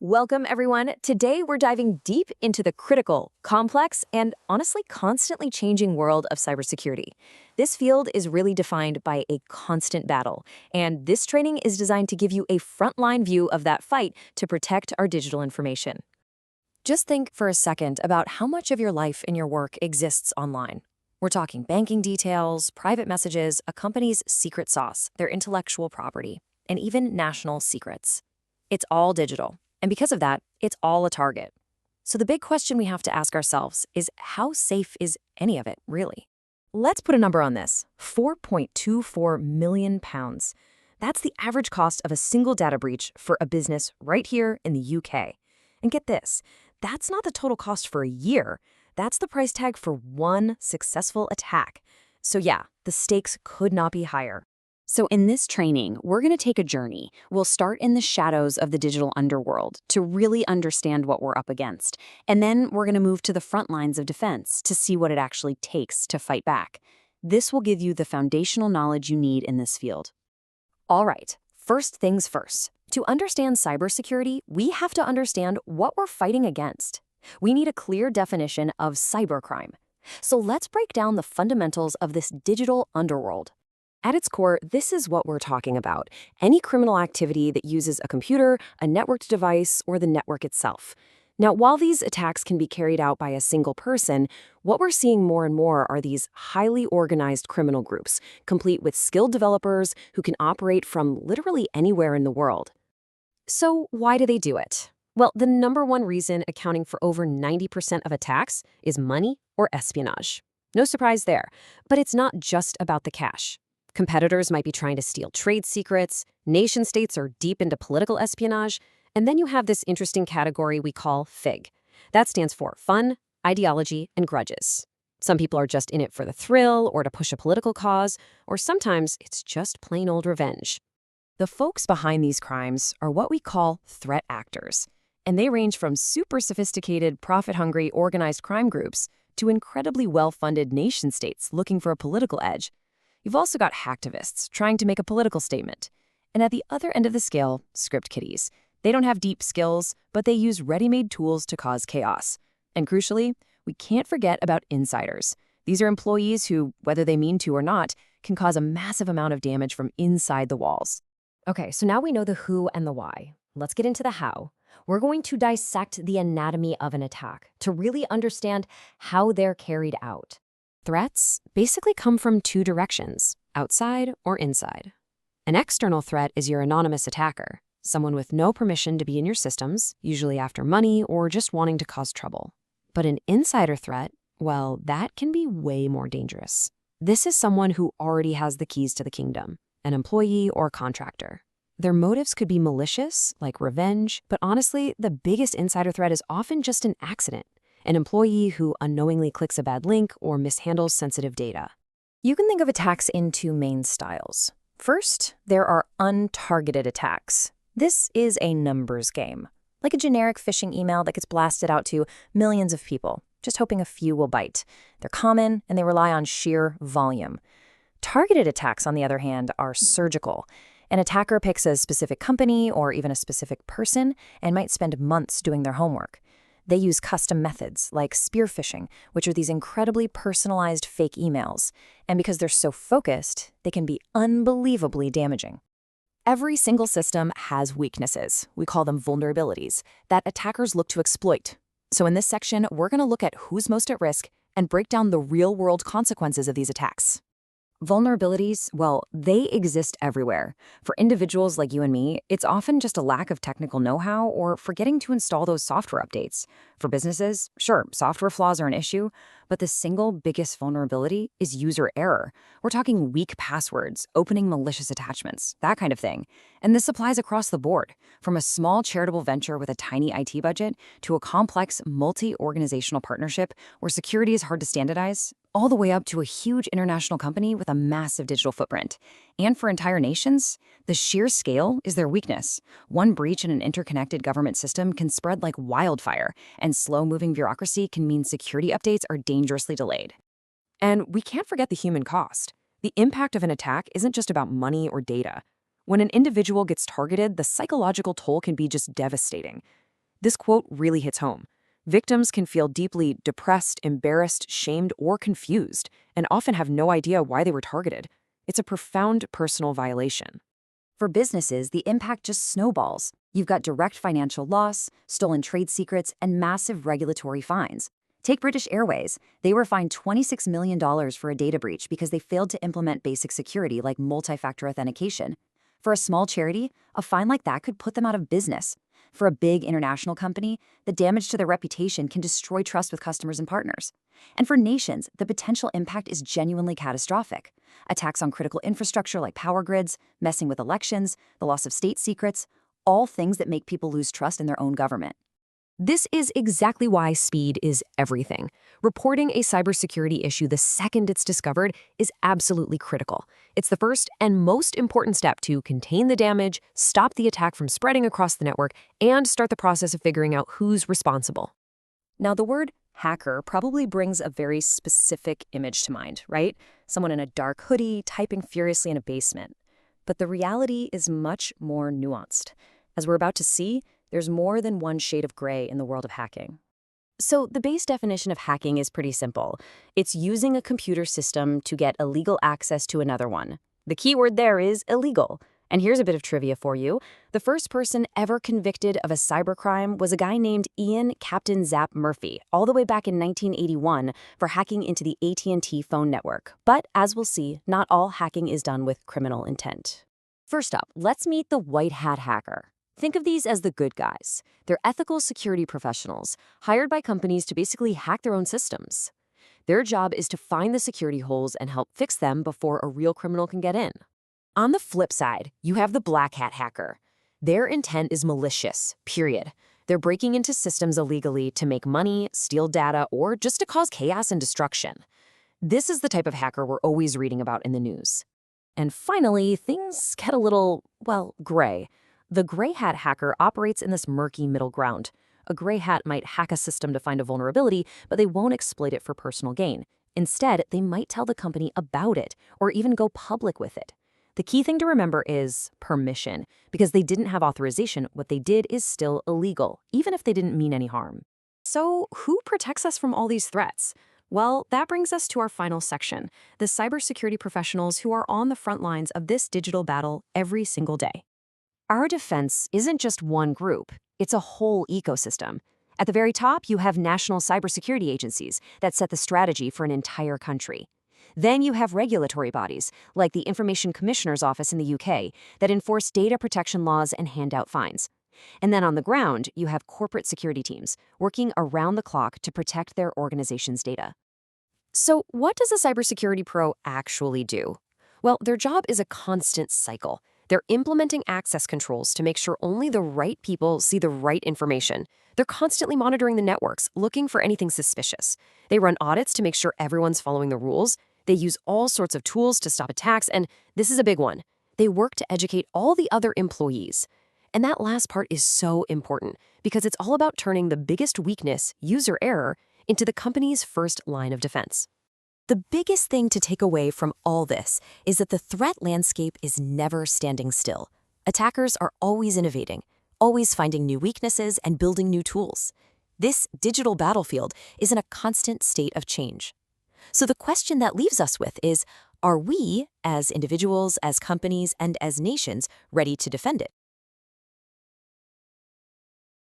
Welcome, everyone. Today, we're diving deep into the critical, complex, and honestly constantly changing world of cybersecurity. This field is really defined by a constant battle, and this training is designed to give you a frontline view of that fight to protect our digital information. Just think for a second about how much of your life and your work exists online. We're talking banking details, private messages, a company's secret sauce, their intellectual property, and even national secrets. It's all digital. And because of that, it's all a target. So the big question we have to ask ourselves is how safe is any of it, really? Let's put a number on this. 4.24 million pounds. That's the average cost of a single data breach for a business right here in the UK. And get this, that's not the total cost for a year. That's the price tag for one successful attack. So yeah, the stakes could not be higher. So in this training, we're going to take a journey. We'll start in the shadows of the digital underworld to really understand what we're up against. And then we're going to move to the front lines of defense to see what it actually takes to fight back. This will give you the foundational knowledge you need in this field. All right, first things first. To understand cybersecurity, we have to understand what we're fighting against. We need a clear definition of cybercrime. So let's break down the fundamentals of this digital underworld. At its core, this is what we're talking about. Any criminal activity that uses a computer, a networked device, or the network itself. Now, while these attacks can be carried out by a single person, what we're seeing more and more are these highly organized criminal groups, complete with skilled developers who can operate from literally anywhere in the world. So why do they do it? Well, the number one reason accounting for over 90% of attacks is money or espionage. No surprise there, but it's not just about the cash. Competitors might be trying to steal trade secrets, nation-states are deep into political espionage, and then you have this interesting category we call FIG. That stands for fun, ideology, and grudges. Some people are just in it for the thrill or to push a political cause, or sometimes it's just plain old revenge. The folks behind these crimes are what we call threat actors, and they range from super sophisticated, profit-hungry, organized crime groups to incredibly well-funded nation-states looking for a political edge. You've also got hacktivists trying to make a political statement. And at the other end of the scale, script kiddies. They don't have deep skills, but they use ready-made tools to cause chaos. And crucially, we can't forget about insiders. These are employees who, whether they mean to or not, can cause a massive amount of damage from inside the walls. Okay, so now we know the who and the why. Let's get into the how. We're going to dissect the anatomy of an attack to really understand how they're carried out. Threats basically come from two directions, outside or inside. An external threat is your anonymous attacker, someone with no permission to be in your systems, usually after money or just wanting to cause trouble. But an insider threat, well, that can be way more dangerous. This is someone who already has the keys to the kingdom, an employee or contractor. Their motives could be malicious, like revenge, but honestly, the biggest insider threat is often just an accident. An employee who unknowingly clicks a bad link or mishandles sensitive data. You can think of attacks in two main styles. First, there are untargeted attacks. This is a numbers game, like a generic phishing email that gets blasted out to millions of people, just hoping a few will bite. They're common, and they rely on sheer volume. Targeted attacks, on the other hand, are surgical. An attacker picks a specific company or even a specific person and might spend months doing their homework. They use custom methods like spear phishing, which are these incredibly personalized fake emails. And because they're so focused, they can be unbelievably damaging. Every single system has weaknesses. We call them vulnerabilities that attackers look to exploit. So in this section, we're going to look at who's most at risk and break down the real-world consequences of these attacks. Vulnerabilities, well, they exist everywhere. For individuals like you and me, it's often just a lack of technical know-how or forgetting to install those software updates. For businesses, sure, software flaws are an issue, but the single biggest vulnerability is user error. We're talking weak passwords, opening malicious attachments, that kind of thing. And this applies across the board, from a small charitable venture with a tiny IT budget to a complex multi-organizational partnership where security is hard to standardize, all the way up to a huge international company with a massive digital footprint. And for entire nations, the sheer scale is their weakness. One breach in an interconnected government system can spread like wildfire, and slow-moving bureaucracy can mean security updates are dangerously delayed. And we can't forget the human cost. The impact of an attack isn't just about money or data. When an individual gets targeted, the psychological toll can be just devastating. This quote really hits home. Victims can feel deeply depressed, embarrassed, shamed, or confused, and often have no idea why they were targeted. It's a profound personal violation. For businesses, the impact just snowballs. You've got direct financial loss, stolen trade secrets, and massive regulatory fines. Take British Airways. They were fined $26 million for a data breach because they failed to implement basic security like multi-factor authentication. For a small charity, a fine like that could put them out of business. For a big international company, the damage to their reputation can destroy trust with customers and partners. And for nations, the potential impact is genuinely catastrophic. Attacks on critical infrastructure like power grids, messing with elections, the loss of state secrets, all things that make people lose trust in their own government. This is exactly why speed is everything. Reporting a cybersecurity issue the second it's discovered is absolutely critical. It's the first and most important step to contain the damage, stop the attack from spreading across the network, and start the process of figuring out who's responsible. Now, the word hacker probably brings a very specific image to mind, right? Someone in a dark hoodie typing furiously in a basement. But the reality is much more nuanced. As we're about to see, there's more than one shade of gray in the world of hacking. So the base definition of hacking is pretty simple. It's using a computer system to get illegal access to another one. The key word there is illegal. And here's a bit of trivia for you. The first person ever convicted of a cybercrime was a guy named Ian Captain Zap Murphy, all the way back in 1981 for hacking into the AT&T phone network. But as we'll see, not all hacking is done with criminal intent. First up, let's meet the white hat hacker. Think of these as the good guys. They're ethical security professionals, hired by companies to basically hack their own systems. Their job is to find the security holes and help fix them before a real criminal can get in. On the flip side, you have the black hat hacker. Their intent is malicious, period. They're breaking into systems illegally to make money, steal data, or just to cause chaos and destruction. This is the type of hacker we're always reading about in the news. And finally, things get a little, well, gray. The gray hat hacker operates in this murky middle ground. A gray hat might hack a system to find a vulnerability, but they won't exploit it for personal gain. Instead, they might tell the company about it or even go public with it. The key thing to remember is permission. Because they didn't have authorization, what they did is still illegal, even if they didn't mean any harm. So who protects us from all these threats? Well, that brings us to our final section, the cybersecurity professionals who are on the front lines of this digital battle every single day. Our defense isn't just one group, it's a whole ecosystem. At the very top, you have national cybersecurity agencies that set the strategy for an entire country. Then you have regulatory bodies, like the Information Commissioner's Office in the UK, that enforce data protection laws and hand out fines. And then on the ground, you have corporate security teams working around the clock to protect their organization's data. So what does a cybersecurity pro actually do? Well, their job is a constant cycle. They're implementing access controls to make sure only the right people see the right information. They're constantly monitoring the networks, looking for anything suspicious. They run audits to make sure everyone's following the rules. They use all sorts of tools to stop attacks, and this is a big one. They work to educate all the other employees. And that last part is so important because it's all about turning the biggest weakness, user error, into the company's first line of defense. The biggest thing to take away from all this is that the threat landscape is never standing still. Attackers are always innovating, always finding new weaknesses and building new tools. This digital battlefield is in a constant state of change. So the question that leaves us with is, are we, as individuals, as companies, and as nations, ready to defend it?